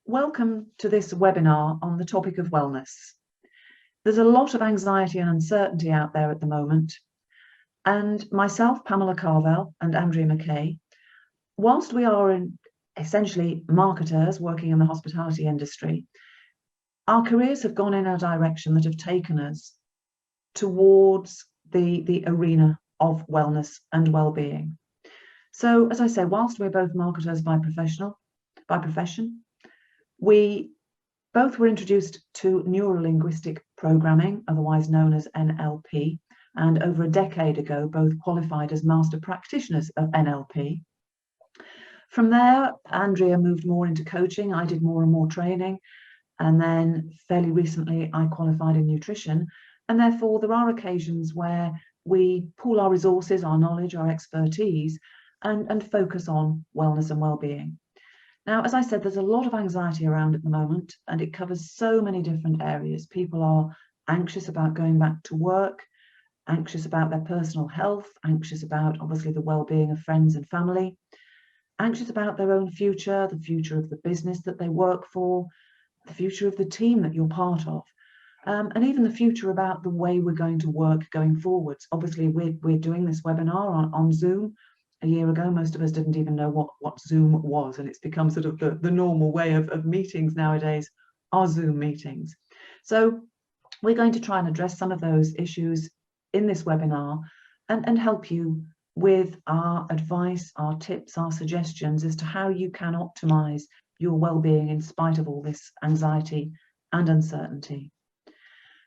Welcome to this webinar on the topic of wellness. There's a lot of anxiety and uncertainty out there at the moment, and myself, Pamela Carvell, and Andrea McKay, whilst we are essentially marketers working in the hospitality industry, our careers have gone in a direction that have taken us towards the arena of wellness and well-being. So, as I say, whilst we're both marketers by profession, we both were introduced to neuro-linguistic programming, otherwise known as NLP, and over a decade ago, both qualified as master practitioners of NLP. From there, Andrea moved more into coaching. I did more and more training. And then fairly recently, I qualified in nutrition. And therefore, there are occasions where we pool our resources, our knowledge, our expertise, and focus on wellness and well-being. Now, as I said, there's a lot of anxiety around at the moment, and it covers so many different areas. People are anxious about going back to work, anxious about their personal health, anxious about, obviously, the well-being of friends and family, anxious about their own future, the future of the business that they work for, the future of the team that you're part of, and even the future about the way we're going to work going forwards. Obviously, we're doing this webinar on Zoom. A year ago, most of us didn't even know what Zoom was, and it's become sort of the normal way of meetings nowadays, are Zoom meetings. So we're going to try and address some of those issues in this webinar and help you with our advice, our tips, our suggestions as to how you can optimize your well-being in spite of all this anxiety and uncertainty.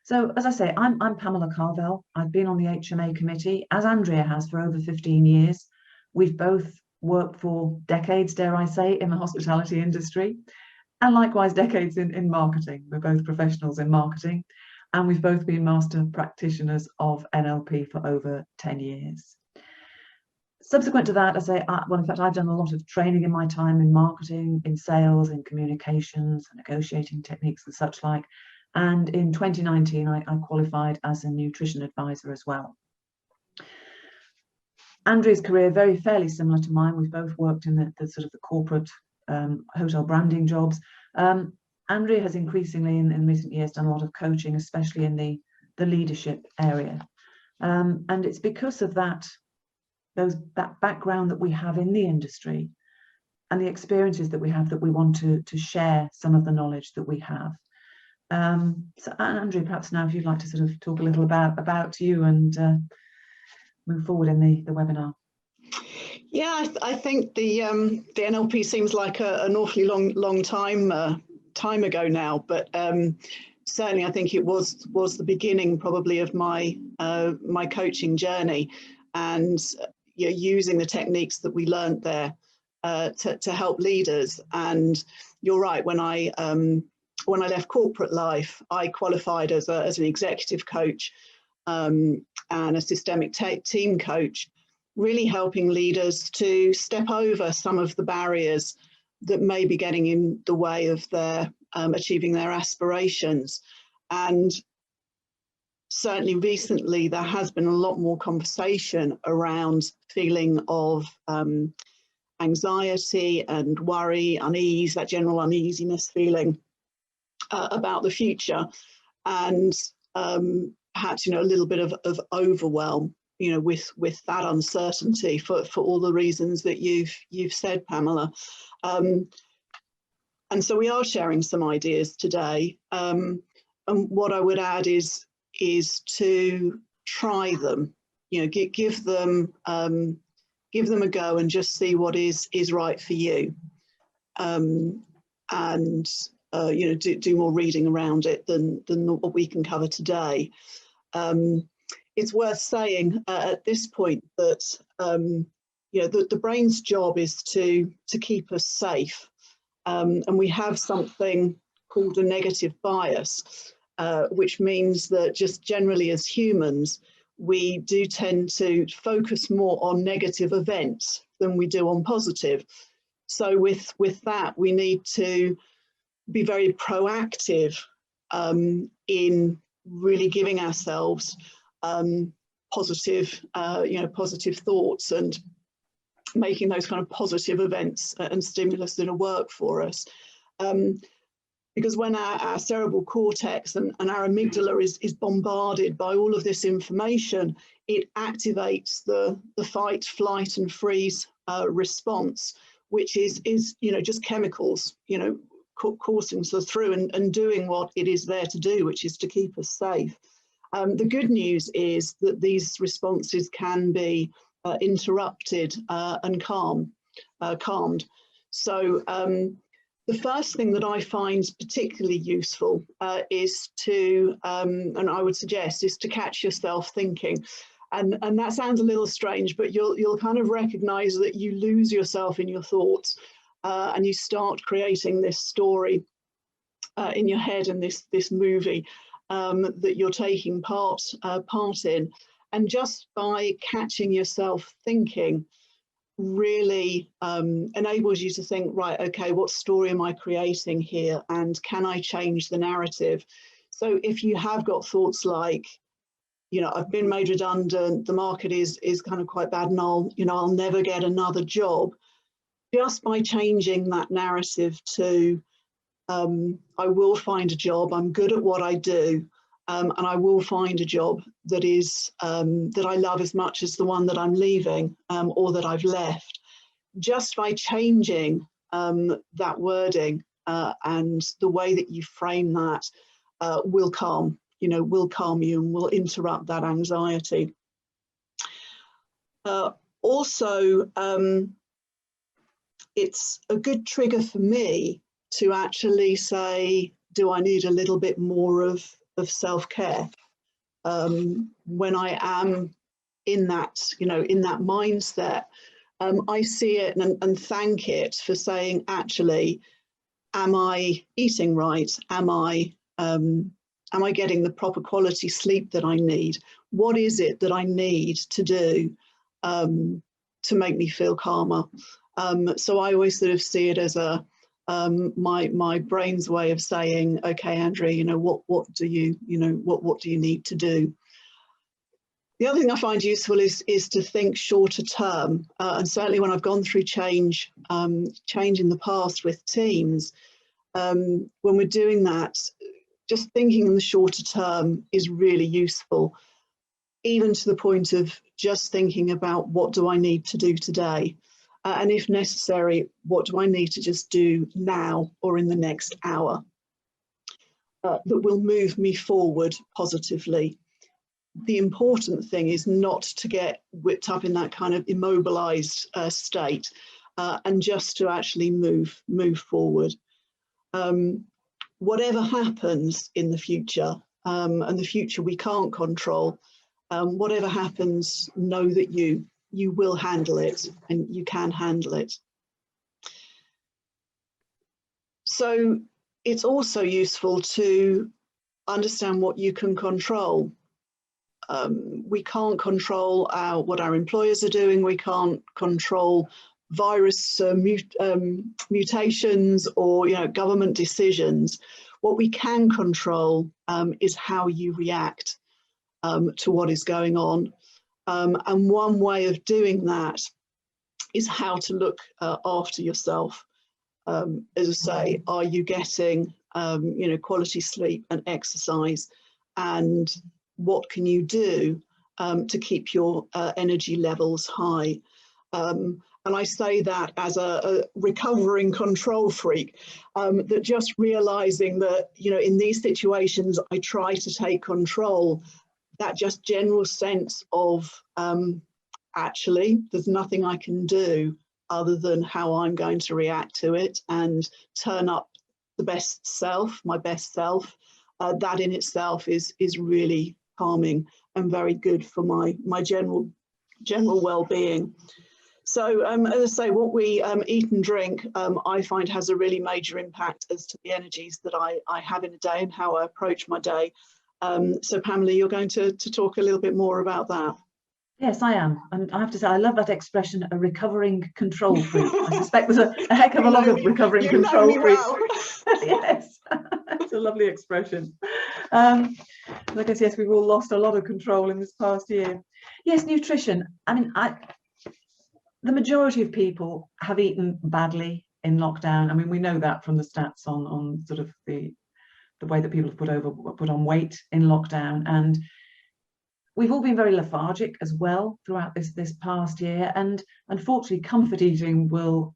So, as I say, I'm Pamela Carvell. I've been on the HMA committee, as Andrea has, for over 15 years. We've both worked for decades, dare I say, in the hospitality industry, and likewise decades in marketing. We're both professionals in marketing, and we've both been master practitioners of NLP for over 10 years. Subsequent to that, in fact, I've done a lot of training in my time in marketing, in sales, in communications, negotiating techniques and such like. And in 2019, I qualified as a nutrition advisor as well. Andrea's career, fairly similar to mine. We've both worked in the sort of the corporate hotel branding jobs. Andrea has increasingly in recent years done a lot of coaching, especially in the leadership area. And it's because of that background that we have in the industry and the experiences that we have that we want to share some of the knowledge that we have. So Andrea, perhaps now if you'd like to sort of talk a little about you and move forward in the webinar. Yeah, I think the NLP seems like an awfully long time ago now, but certainly I think it was the beginning probably of my my coaching journey, and using the techniques that we learned there to help leaders. And you're right, when I left corporate life, I qualified as an executive coach and a systemic team coach, really helping leaders to step over some of the barriers that may be getting in the way of their achieving their aspirations. And certainly recently, there has been a lot more conversation around feeling of anxiety and worry, unease, that general uneasiness feeling about the future, and perhaps a little bit of overwhelm with that uncertainty for all the reasons that you've said, Pamela. And so we are sharing some ideas today, and what I would add is to try them, give them a go and just see what is right for you, and do more reading around it than what we can cover today. It's worth saying at this point that the brain's job is to keep us safe, and we have something called a negative bias, which means that just generally as humans, we do tend to focus more on negative events than we do on positive. So with that, we need to be very proactive in really giving ourselves positive thoughts and making those kind of positive events and stimulus that will work for us. Because when our cerebral cortex and our amygdala is bombarded by all of this information, it activates the fight, flight and freeze response, which is just chemicals, coursing through and doing what it is there to do, which is to keep us safe. The good news is that these responses can be interrupted and calmed. So the first thing that I find particularly useful is to, and I would suggest, is to catch yourself thinking. And that sounds a little strange, but you'll kind of recognize that you lose yourself in your thoughts and you start creating this story in your head and this movie that you're taking part in. And just by catching yourself thinking, really enables you to think, right, okay, what story am I creating here, and can I change the narrative? So if you have got thoughts like, I've been made redundant, the market is kind of quite bad, and I'll never get another job, just by changing that narrative to I will find a job, I'm good at what I do, and I will find a job that is that I love as much as the one that I'm leaving or that I've left. Just by changing that wording and the way that you frame that will calm you and will interrupt that anxiety. Also, it's a good trigger for me to actually say, do I need a little bit more of self-care? When I am in that, in that mindset, I see it and thank it for saying, actually, am I eating right? Am I getting the proper quality sleep that I need? What is it that I need to do to make me feel calmer? So I always sort of see it as a my brain's way of saying, okay, Andrea, what do you need to do? The other thing I find useful is to think shorter term, and certainly when I've gone through change in the past with teams, when we're doing that, just thinking in the shorter term is really useful, even to the point of just thinking about, what do I need to do today? And if necessary, what do I need to just do now or in the next hour that will move me forward positively? The important thing is not to get whipped up in that kind of immobilized state and just to actually move forward. Whatever happens in the future, and the future we can't control, whatever happens, know that you will handle it and you can handle it. So it's also useful to understand what you can control. We can't control what our employers are doing. We can't control virus mutations or government decisions. What we can control is how you react to what is going on. And one way of doing that is how to look after yourself. As I say, are you getting quality sleep and exercise, and what can you do to keep your energy levels high? And I say that as a recovering control freak, that just realizing that in these situations I try to take control, that just general sense of actually there's nothing I can do other than how I'm going to react to it and turn up the best self, my best self. That in itself is really calming and very good for my general well-being. So as I say, what we eat and drink, I find has a really major impact as to the energies that I have in a day and how I approach my day. So Pamela, you're going to talk a little bit more about that. Yes, I am. And I have to say, I love that expression, a recovering control freak. I suspect there's a heck of a lot of recovering control freaks. Well. Yes, it's a lovely expression. I guess, yes, we've all lost a lot of control in this past year. Yes, nutrition. I mean, the majority of people have eaten badly in lockdown. I mean, we know that from the stats on sort of the way that people have put on weight in lockdown, and we've all been very lethargic as well throughout this past year, and unfortunately comfort eating will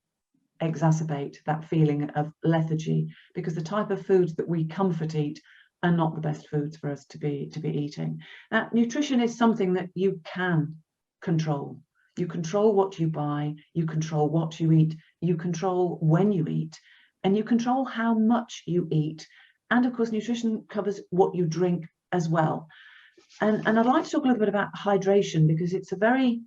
exacerbate that feeling of lethargy, because the type of foods that we comfort eat are not the best foods for us to be eating. Now, nutrition is something that you can control. You control what you buy, you control what you eat, you control when you eat, and you control how much you eat. And of course, nutrition covers what you drink as well. And I'd like to talk a little bit about hydration, because it's a very,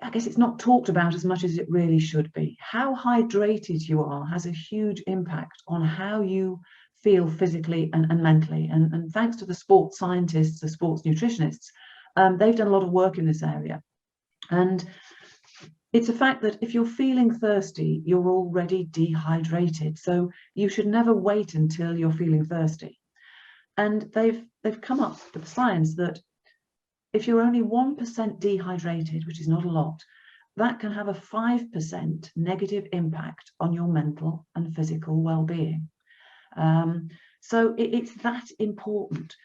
I guess it's not talked about as much as it really should be. How hydrated you are has a huge impact on how you feel physically and mentally. And thanks to the sports scientists, the sports nutritionists, they've done a lot of work in this area. And it's a fact that if you're feeling thirsty, you're already dehydrated. So you should never wait until you're feeling thirsty. And they've come up with science that if you're only 1% dehydrated, which is not a lot, that can have a 5% negative impact on your mental and physical well-being. So it's that important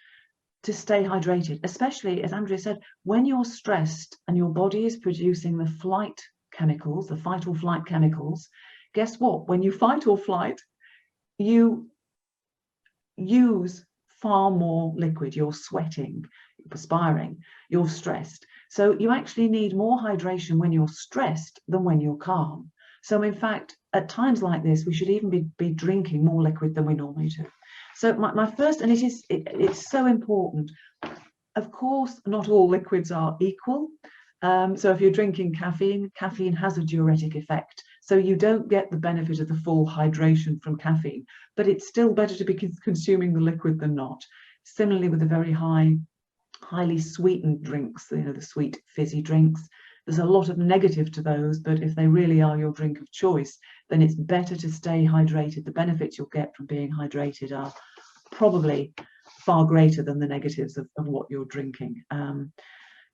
to stay hydrated, especially, as Andrea said, when you're stressed and your body is producing the flight chemicals, the fight or flight chemicals. Guess what? When you fight or flight, you use far more liquid. You're sweating, you're perspiring, you're stressed. So you actually need more hydration when you're stressed than when you're calm. So in fact, at times like this, we should even be drinking more liquid than we normally do. So my first, and it's so important. Of course, not all liquids are equal. So if you're drinking caffeine, caffeine has a diuretic effect. So you don't get the benefit of the full hydration from caffeine, but it's still better to be consuming the liquid than not. Similarly with the very highly sweetened drinks, the sweet fizzy drinks, there's a lot of negative to those, but if they really are your drink of choice, then it's better to stay hydrated. The benefits you'll get from being hydrated are probably far greater than the negatives of what you're drinking.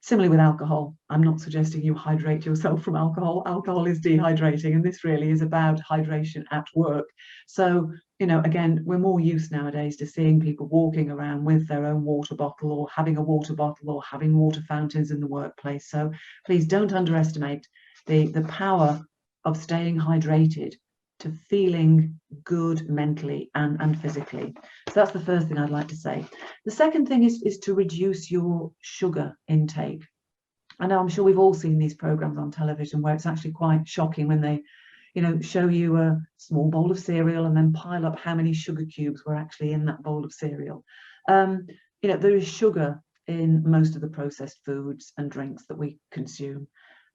Similarly with alcohol, I'm not suggesting you hydrate yourself from alcohol. Alcohol is dehydrating, and this really is about hydration at work. So, again, we're more used nowadays to seeing people walking around with their own water bottle, or having a water bottle, or having water fountains in the workplace. So please don't underestimate the power of staying hydrated to feeling good mentally and physically. So that's the first thing I'd like to say. The second thing is to reduce your sugar intake. I know, I'm sure we've all seen these programs on television where it's actually quite shocking when they, show you a small bowl of cereal and then pile up how many sugar cubes were actually in that bowl of cereal. There is sugar in most of the processed foods and drinks that we consume.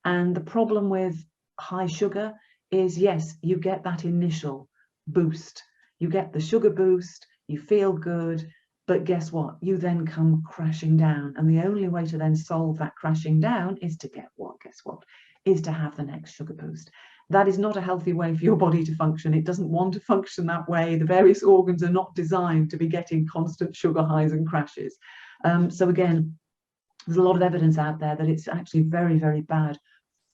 And the problem with high sugar is, yes, you get that initial boost. You get the sugar boost, you feel good, but guess what? You then come crashing down. And the only way to then solve that crashing down is to get what? Guess what? Is to have the next sugar boost. That is not a healthy way for your body to function. It doesn't want to function that way. The various organs are not designed to be getting constant sugar highs and crashes. So again, there's a lot of evidence out there that it's actually very, very bad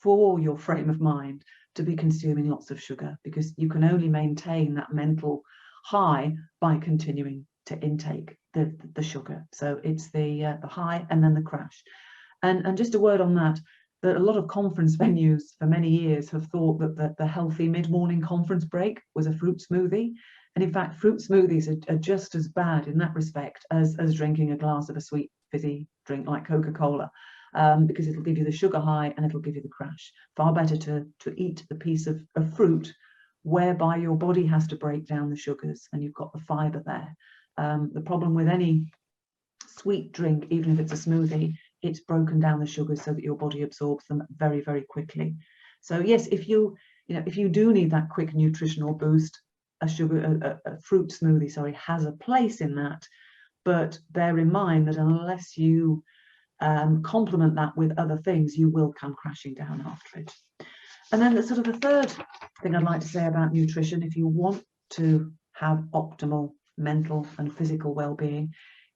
for your frame of mind to be consuming lots of sugar, because you can only maintain that mental high by continuing to intake the sugar. So it's the high and then the crash. And just a word on that a lot of conference venues for many years have thought that the healthy mid-morning conference break was a fruit smoothie. And in fact, fruit smoothies are just as bad in that respect as drinking a glass of a sweet fizzy drink like Coca-Cola. Because it'll give you the sugar high and it'll give you the crash. Far better to eat the piece of fruit whereby your body has to break down the sugars and you've got the fiber there. The problem with any sweet drink, even if it's a smoothie, it's broken down the sugars so that your body absorbs them very, very quickly. So yes, if you do need that quick nutritional boost, a fruit smoothie, has a place in that. But bear in mind that unless you complement that with other things, you will come crashing down after it. And then the third thing I'd like to say about nutrition, if you want to have optimal mental and physical well-being,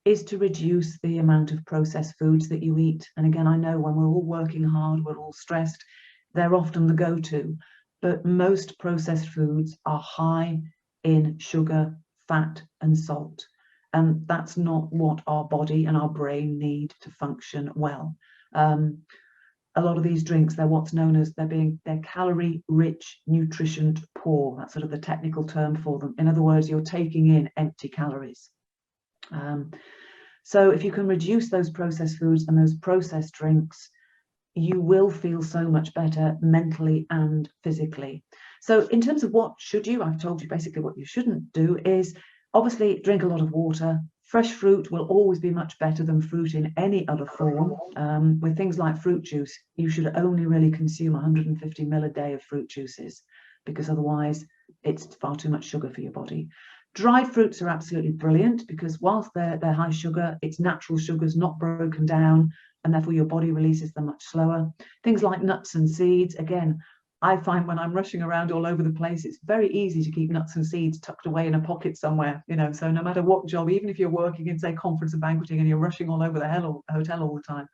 is to reduce the amount of processed foods that you eat. And again, I know when we're all working hard, we're all stressed, they're often the go-to. but most processed foods are high in sugar, fat, and salt. And that's not what our body and our brain need to function well. A lot of these drinks, they're what's known as they're calorie rich, nutrition poor. That's sort of the technical term for them. In other words, you're taking in empty calories. So if you can reduce those processed foods and those processed drinks, you will feel so much better mentally and physically. So in terms of what should you, I've told you basically what you shouldn't do is obviously drink a lot of water. Fresh fruit will always be much better than fruit in any other form. With things like fruit juice, you should only really consume 150 ml a day of fruit juices, because otherwise it's far too much sugar for your body. Dried fruits are absolutely brilliant, because whilst they're high sugar, it's natural sugars, not broken down, and therefore your body releases them much slower. Things like nuts and seeds, again, I find when I'm rushing around all over the place, it's very easy to keep nuts and seeds tucked away in a pocket somewhere, you know, so no matter what job, even if you're working in, say, conference and banqueting and you're rushing all over the hotel all the time,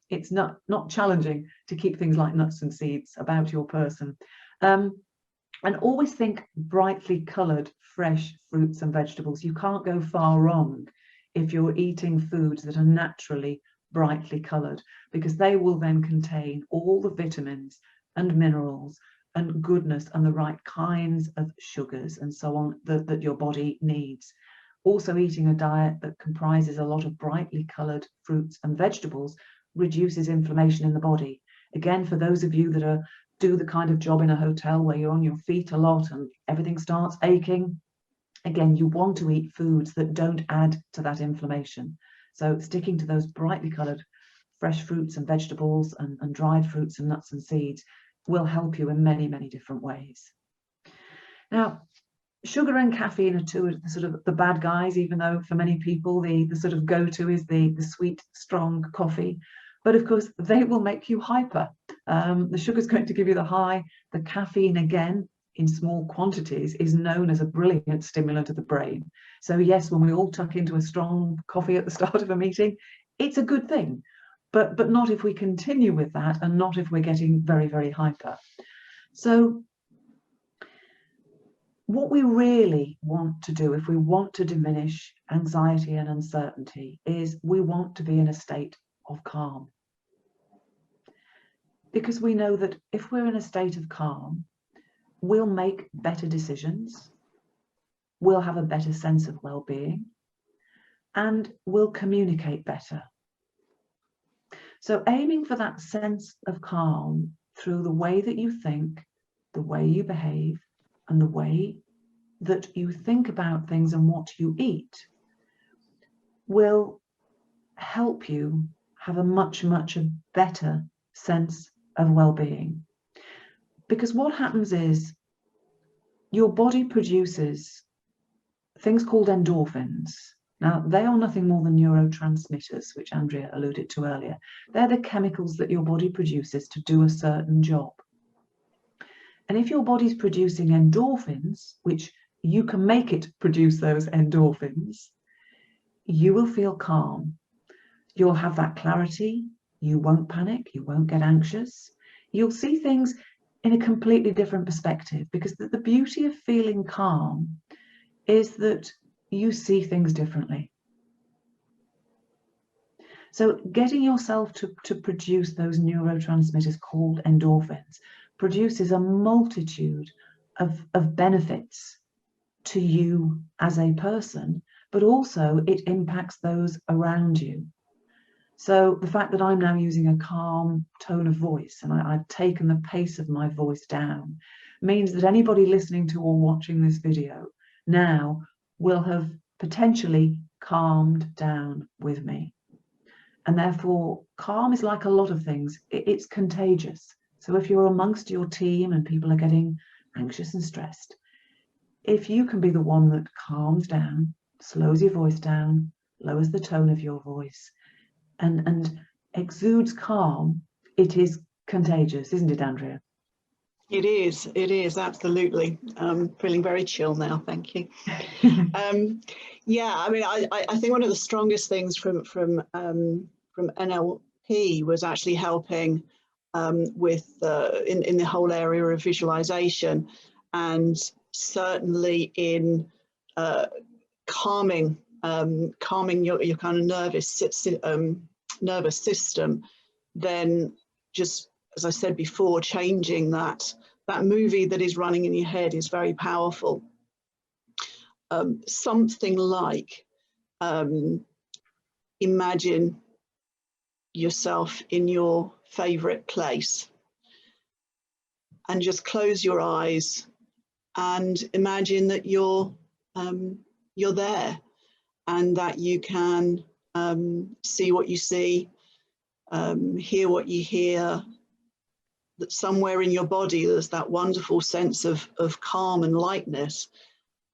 it's not challenging to keep things like nuts and seeds about your person. And always think brightly coloured, fresh fruits and vegetables. You can't go far wrong if you're eating foods that are naturally brightly coloured, because they will then contain all the vitamins and minerals and goodness and the right kinds of sugars and so on that your body needs. Also, eating a diet that comprises a lot of brightly coloured fruits and vegetables reduces inflammation in the body. Again, for those of you that do the kind of job in a hotel where you're on your feet a lot and everything starts aching, again, you want to eat foods that don't add to that inflammation. So sticking to those brightly coloured fresh fruits and vegetables and dried fruits and nuts and seeds will help you in many, many different ways. Now, sugar and caffeine are two of the sort of the bad guys, even though for many people the sort of go-to is the sweet, strong coffee. But of course, they will make you hyper. The sugar is going to give you the high. The caffeine, again, in small quantities, is known as a brilliant stimulant of the brain. So yes, when we all tuck into a strong coffee at the start of a meeting, it's a good thing. But not if we continue with that, and not if we're getting very, very hyper. So what we really want to do, if we want to diminish anxiety and uncertainty, is we want to be in a state of calm. Because we know that if we're in a state of calm, we'll make better decisions, we'll have a better sense of well-being, and we'll communicate better. So aiming for that sense of calm through the way that you think, the way you behave, and the way that you think about things and what you eat will help you have a much, much better sense of well-being. Because what happens is your body produces things called endorphins. Now, they are nothing more than neurotransmitters, which Andrea alluded to earlier. They're the chemicals that your body produces to do a certain job. And if your body's producing endorphins, which you can make it produce those endorphins, you will feel calm. You'll have that clarity. You won't panic. You won't get anxious. You'll see things in a completely different perspective, because the beauty of feeling calm is that you see things differently. So getting yourself to produce those neurotransmitters called endorphins produces a multitude of benefits to you as a person, but also it impacts those around you. So the fact that I'm now using a calm tone of voice and I've taken the pace of my voice down means that anybody listening to or watching this video now will have potentially calmed down with me. And therefore, calm is like a lot of things. It's contagious. So if you're amongst your team and people are getting anxious and stressed, if you can be the one that calms down, slows your voice down, lowers the tone of your voice, and exudes calm, it is contagious, isn't it, Andrea? It is, absolutely. I'm feeling very chill now, thank you. Yeah, I mean, I think one of the strongest things from NLP was actually helping in the whole area of visualization, and certainly in calming your kind of nervous system, then just as I said before, changing that movie that is running in your head is very powerful. Something like imagine yourself in your favorite place and just close your eyes and imagine that you're there, and that you can see what you see, hear what you hear, that somewhere in your body there's that wonderful sense of calm and lightness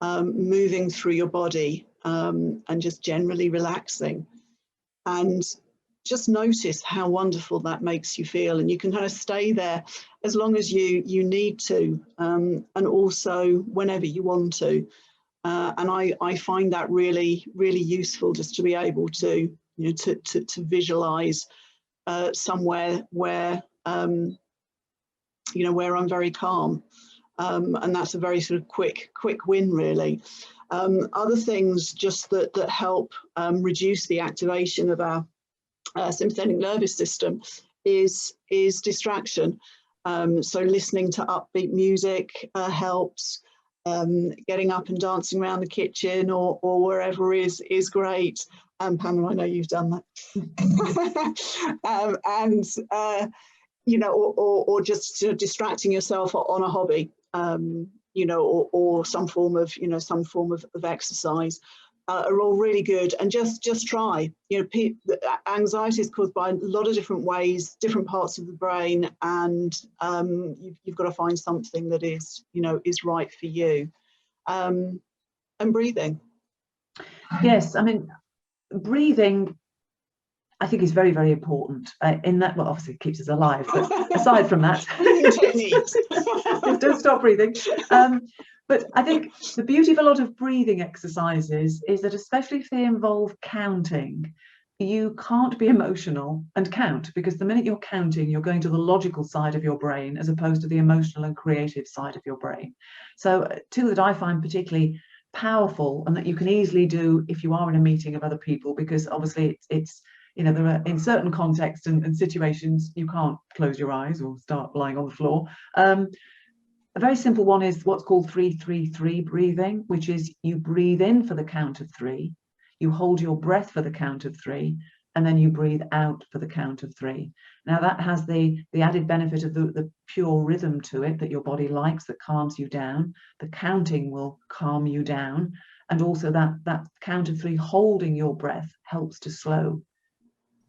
moving through your body, and just generally relaxing. And just notice how wonderful that makes you feel, and you can kind of stay there as long as you need to, and also whenever you want to. And I find that really, really useful, just to be able to, to visualize somewhere where, where I'm very calm. And that's a very sort of quick win, really. Other things just that help reduce the activation of our sympathetic nervous system is distraction. So listening to upbeat music helps. Getting up and dancing around the kitchen or wherever is great. Pamela, I know you've done that. Or just distracting yourself on a hobby, or some form of exercise, are all really good. And just try. Anxiety is caused by a lot of different ways, different parts of the brain, and you've got to find something that is right for you. And breathing. Yes, I mean, breathing, I think, is very, very important in that, well, obviously it keeps us alive, but aside from that, don't stop breathing. But I think the beauty of a lot of breathing exercises is that, especially if they involve counting, you can't be emotional and count, because the minute you're counting, you're going to the logical side of your brain as opposed to the emotional and creative side of your brain. So two that I find particularly powerful, and that you can easily do if you are in a meeting of other people, because obviously it's there are, in certain contexts and situations, you can't close your eyes or start lying on the floor. A very simple one is what's called 3-3-3 breathing, which is you breathe in for the count of 3, you hold your breath for the count of 3, and then you breathe out for the count of 3. Now that has the added benefit of the pure rhythm to it that your body likes, that calms you down. The counting will calm you down, and also that count of 3 holding your breath helps to slow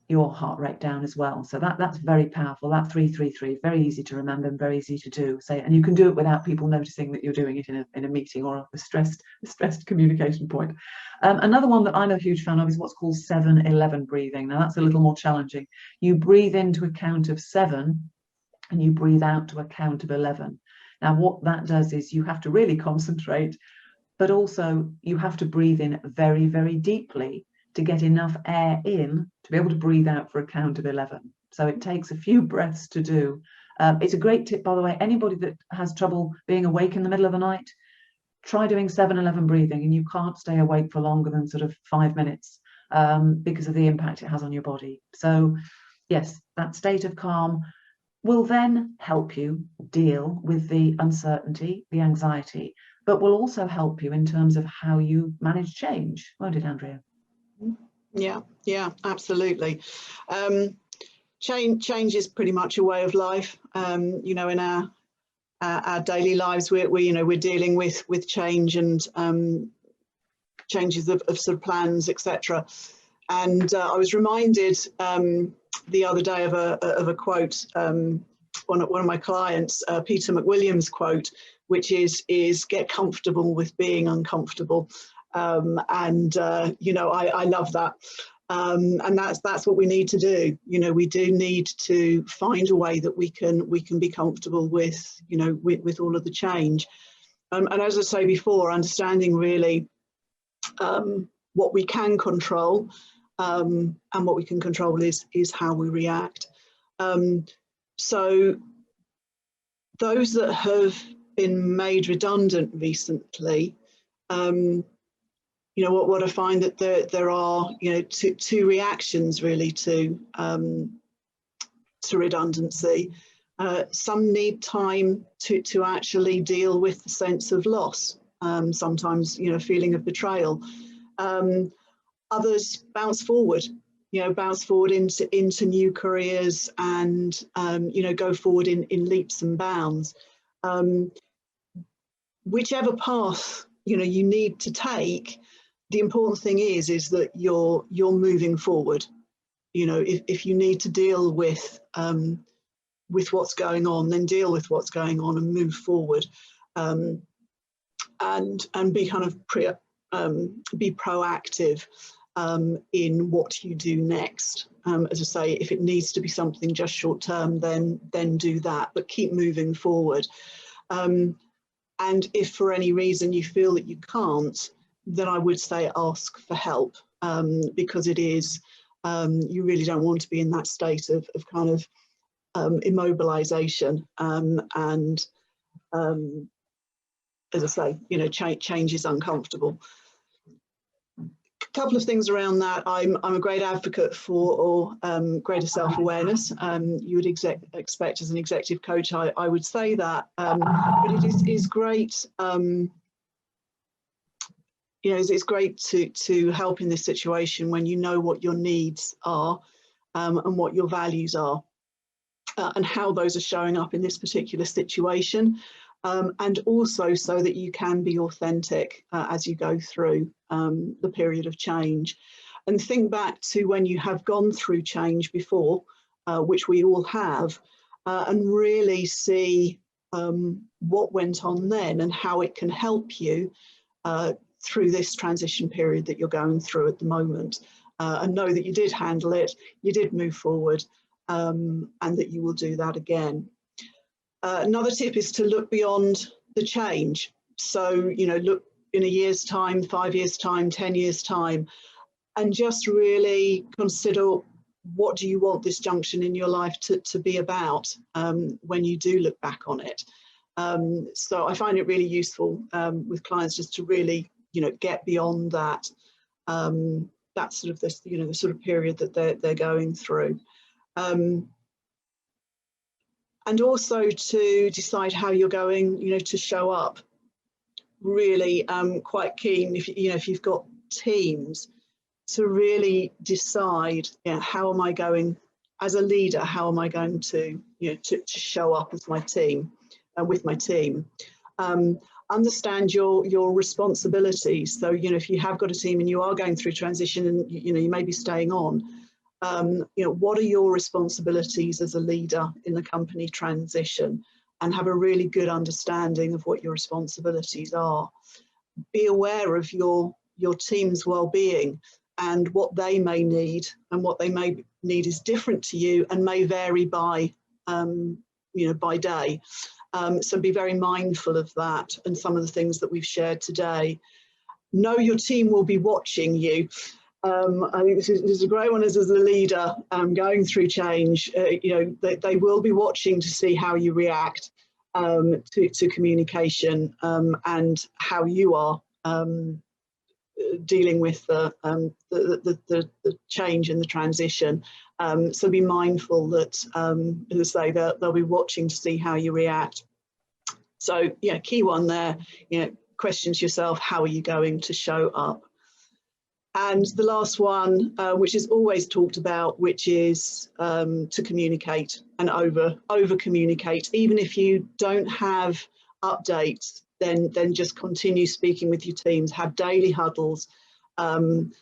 your heart rate down as well. So that's very powerful. That 3-3-3, very easy to remember and very easy to do. And you can do it without people noticing that you're doing it in a meeting or a stressed communication point. Another one that I'm a huge fan of is what's called 7-11 breathing. Now that's a little more challenging. You breathe into a count of 7 and you breathe out to a count of 11. Now what that does is you have to really concentrate, but also you have to breathe in very, very deeply to get enough air in to be able to breathe out for a count of 11. So it takes a few breaths to do. It's a great tip, by the way. Anybody that has trouble being awake in the middle of the night, try doing 7-11 breathing, and you can't stay awake for longer than sort of 5 minutes because of the impact it has on your body. So yes, that state of calm will then help you deal with the uncertainty, the anxiety, but will also help you in terms of how you manage change, won't it, Andrea? Yeah, absolutely. Change is pretty much a way of life. In our daily lives, we're dealing with change and changes of sort of plans, etc. And I was reminded the other day of a quote, one of my clients, Peter McWilliams' quote, which is get comfortable with being uncomfortable. I love that. And that's what we need to do. We do need to find a way that we can be comfortable with, with all of the change. And as I say before, understanding really what we can control, and what we can control is how we react. So those that have been made redundant recently, you know, what I find that there are, you know, two reactions really to redundancy. Some need time to actually deal with the sense of loss. Sometimes, you know, feeling of betrayal. Others bounce forward, you know, bounce forward into new careers and, you know, go forward in leaps and bounds. Whichever path, you know, you need to take, the important thing is that you're moving forward. You know, if you need to deal with what's going on, then deal with what's going on and move forward, and be kind of be proactive in what you do next. As I say, if it needs to be something just short term, then do that, but keep moving forward. And if for any reason you feel that you can't, then I would say ask for help, because it is, you really don't want to be in that state of kind of immobilization, and as I say, you know, change is uncomfortable. A couple of things around that. I'm a great advocate for greater self-awareness. You would expect as an executive coach, I would say that, but it is great. You know, it's great to help in this situation when you know what your needs are, and what your values are, and how those are showing up in this particular situation. And also so that you can be authentic as you go through the period of change. And think back to when you have gone through change before, which we all have, and really see what went on then and how it can help you through this transition period that you're going through at the moment. And know that you did handle it, you did move forward, and that you will do that again. Another tip is to look beyond the change. So, you know, look in a year's time, 5 years' time, 10 years' time, and just really consider what do you want this junction in your life to be about when you do look back on it. So I find it really useful with clients just to really, you know, get beyond that, that sort of this, you know, the sort of period that they're going through. And also to decide how you're going, you know, to show up. Really quite keen, if you know, if you've got teams, to really decide, you know, how am I going as a leader? How am I going to, you know, to show up as my team, with my team? Understand your responsibilities. So, you know, if you have got a team and you are going through transition, and you know, you may be staying on. You know, what are your responsibilities as a leader in the company transition, and have a really good understanding of what your responsibilities are. Be aware of your team's well-being and what they may need, and what they may need is different to you and may vary by, you know, by day. So be very mindful of that and some of the things that we've shared today. Know your team will be watching you. I think this is a great one as a leader going through change. You know, they will be watching to see how you react to communication, and how you are dealing with the change and the transition. So be mindful that, as I say, they'll be watching to see how you react. So yeah, key one there, you know, question to yourself, how are you going to show up? And the last one, which is always talked about, which is to communicate and over communicate. Even if you don't have updates, then just continue speaking with your teams, have daily huddles, and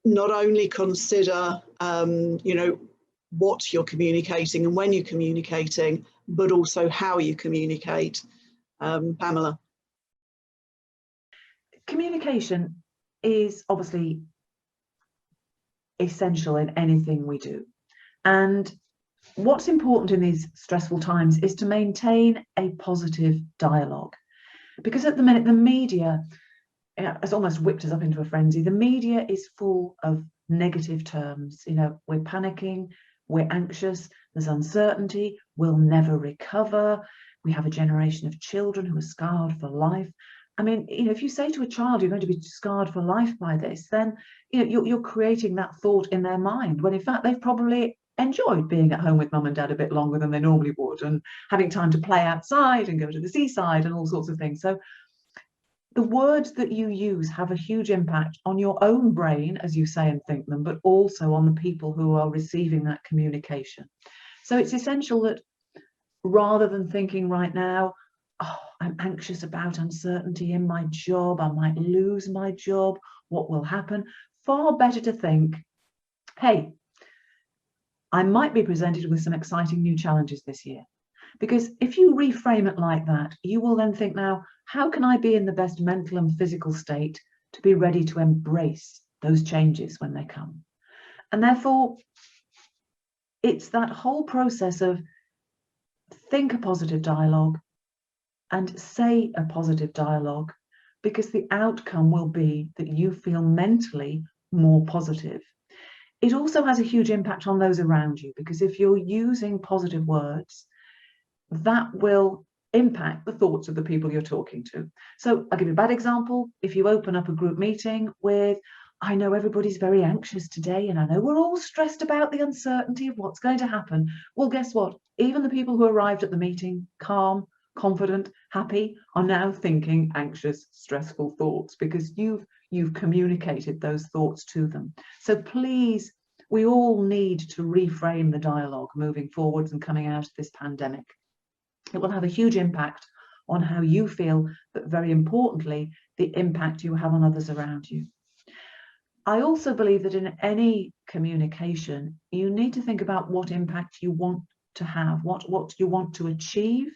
not only consider, you know, what you're communicating and when you're communicating, but also how you communicate. Pamela. Communication is obviously essential in anything we do. And what's important in these stressful times is to maintain a positive dialogue. Because at the minute, the media has almost whipped us up into a frenzy. The media is full of negative terms. You know, we're panicking, We're anxious, there's uncertainty, we'll never recover. We have a generation of children who are scarred for life. I mean, if you say to a child you're going to be scarred for life by this, then you're creating that thought in their mind, when in fact they've probably enjoyed being at home with mum and dad a bit longer than they normally would, and having time to play outside and go to the seaside and all sorts of things. So the words that you use have a huge impact on your own brain as you say and think them, but also on the people who are receiving that communication. So it's essential that rather than thinking right now, oh, I'm anxious about uncertainty in my job, I might lose my job, what will happen? Far better to think, hey, I might be presented with some exciting new challenges this year. Because if you reframe it like that, you will then think, now, how can I be in the best mental and physical state to be ready to embrace those changes when they come? And therefore, it's that whole process of think a positive dialogue and say a positive dialogue, because the outcome will be that you feel mentally more positive. It also has a huge impact on those around you, because if you're using positive words, that will impact the thoughts of the people you're talking to. So I'll give you a bad example. If you open up a group meeting with, I know everybody's very anxious today, and I know we're all stressed about the uncertainty of what's going to happen. Well, guess what? Even the people who arrived at the meeting, calm, confident, happy, are now thinking anxious, stressful thoughts, because you've communicated those thoughts to them. So please, we all need to reframe the dialogue moving forwards and coming out of this pandemic. It will have a huge impact on how you feel, but very importantly, the impact you have on others around you. I also believe that in any communication, you need to think about what impact you want to have, what you want to achieve,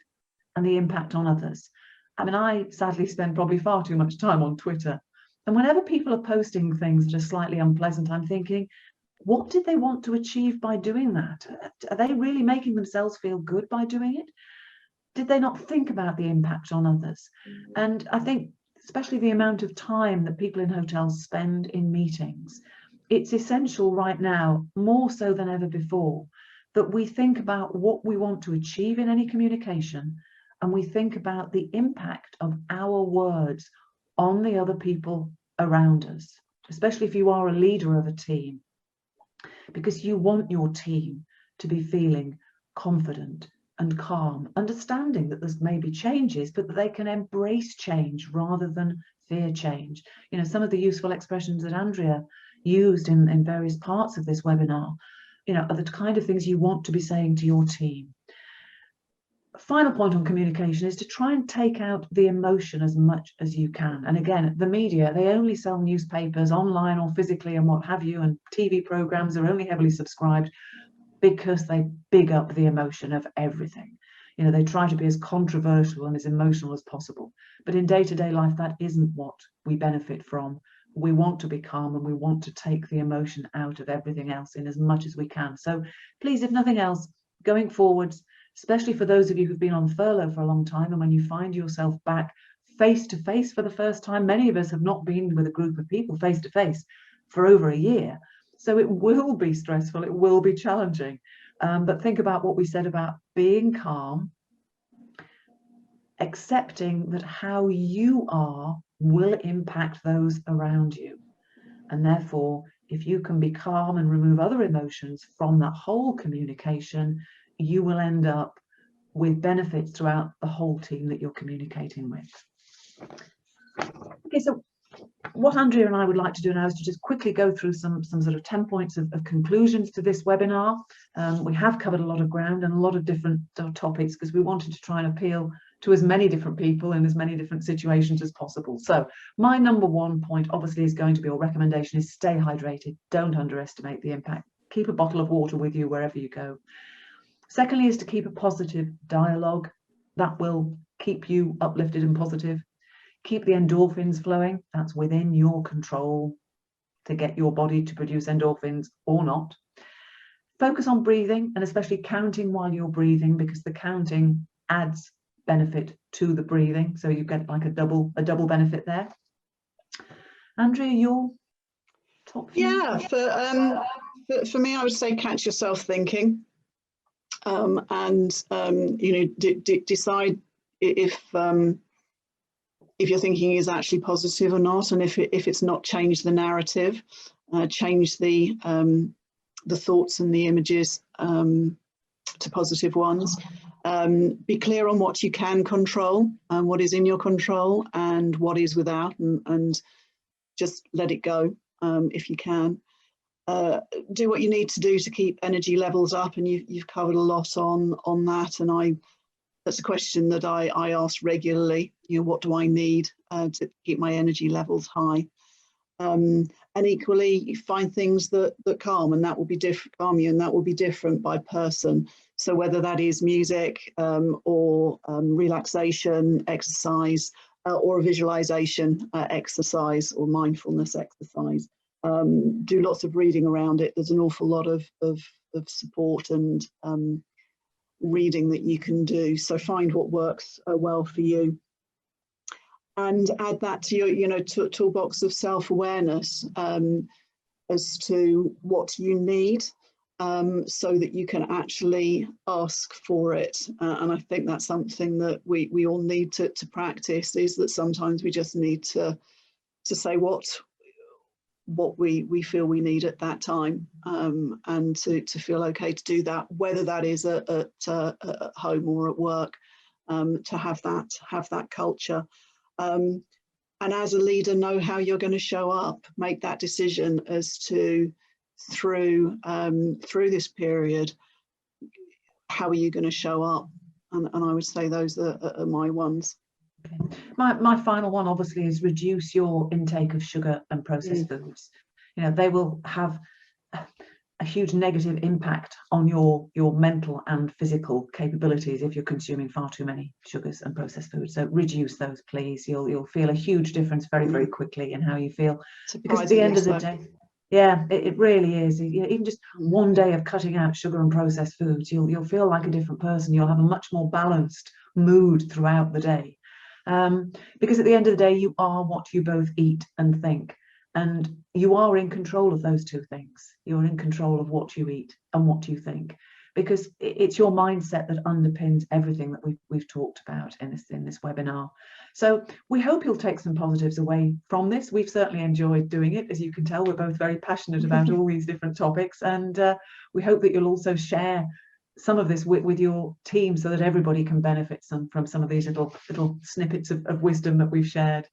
and the impact on others. I mean, I sadly spend probably far too much time on Twitter. And whenever people are posting things that are slightly unpleasant, I'm thinking, what did they want to achieve by doing that? Are they really making themselves feel good by doing it? Did they not think about the impact on others? And I think, especially the amount of time that people in hotels spend in meetings, it's essential right now, more so than ever before, that we think about what we want to achieve in any communication, and we think about the impact of our words on the other people around us, especially if you are a leader of a team, because you want your team to be feeling confident and calm, understanding that there's maybe changes, but that they can embrace change rather than fear change. You know, some of the useful expressions that Andrea used in various parts of this webinar, you know, are the kind of things you want to be saying to your team. Final point on communication is to try and take out the emotion as much as you can. And again, the media, they only sell newspapers online or physically and what have you, and TV programs are only heavily subscribed because they big up the emotion of everything. You know, they try to be as controversial and as emotional as possible. But in day-to-day life, that isn't what we benefit from. We want to be calm, and we want to take the emotion out of everything else in as much as we can. So please, if nothing else, going forwards, especially for those of you who've been on furlough for a long time, and when you find yourself back face to face for the first time, many of us have not been with a group of people face to face for over a year. So it will be stressful, it will be challenging. But think about what we said about being calm, accepting that how you are will impact those around you. And therefore, if you can be calm and remove other emotions from that whole communication, you will end up with benefits throughout the whole team that you're communicating with. Okay, so what Andrea and I would like to do now is to just quickly go through some sort of 10 points of conclusions to this webinar. We have covered a lot of ground and a lot of different topics, because we wanted to try and appeal to as many different people in as many different situations as possible. So my number one point obviously is going to be, or recommendation, is stay hydrated. Don't underestimate the impact. Keep a bottle of water with you wherever you go. Secondly is to keep a positive dialogue. That will keep you uplifted and positive. Keep the endorphins flowing. That's within your control to get your body to produce endorphins or not. Focus on breathing, and especially counting while you're breathing, because the counting adds benefit to the breathing. So you get like a double benefit there. Andrea, your top view? Yeah, For me, I would say catch yourself thinking, and decide if your thinking is actually positive or not, and if it's not, change the narrative, change the thoughts and the images to positive ones. Be clear on what you can control and what is in your control and what is without, and just let it go if you can. Do what you need to do to keep energy levels up, and you've covered a lot on that, and that's a question that I ask regularly. What do I need to keep my energy levels high? And equally, you find things that calm, and that will be calm you, and that will be different by person. So whether that is music or relaxation exercise, or a visualization exercise or mindfulness exercise, do lots of reading around it. There's an awful lot of support and reading that you can do. So find what works well for you, and add that to your toolbox of self-awareness as to what you need, so that you can actually ask for it. And I think that's something that we all need to practice, is that sometimes we just need to say what we feel we need at that time, and to feel okay to do that, whether that is at home or at work, to have that culture. And as a leader, know how you're going to show up, make that decision as to through this period, how are you going to show up? And I would say those are my ones. Okay. My final one obviously is reduce your intake of sugar and processed foods. They will have a huge negative impact on your mental and physical capabilities if you're consuming far too many sugars and processed foods. So reduce those, please. You'll feel a huge difference very quickly in how you feel. Because at the end of the day, yeah, it really is. Even just one day of cutting out sugar and processed foods, you'll feel like a different person. You'll have a much more balanced mood throughout the day. Because at the end of the day, you are what you both eat and think. And you are in control of those two things. You're in control of what you eat and what you think, because it's your mindset that underpins everything that we've talked about in this webinar. So we hope you'll take some positives away from this. We've certainly enjoyed doing it. As you can tell, we're both very passionate about all these different topics, and we hope that you'll also share some of this with your team, so that everybody can benefit from some of these little snippets of wisdom that we've shared.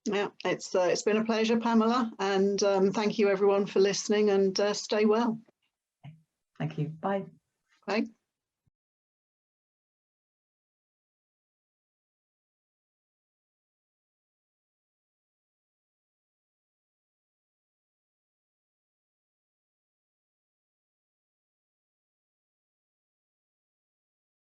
Yeah, it's been a pleasure, Pamela, and thank you everyone for listening, and stay well. Thank you. Bye. Bye.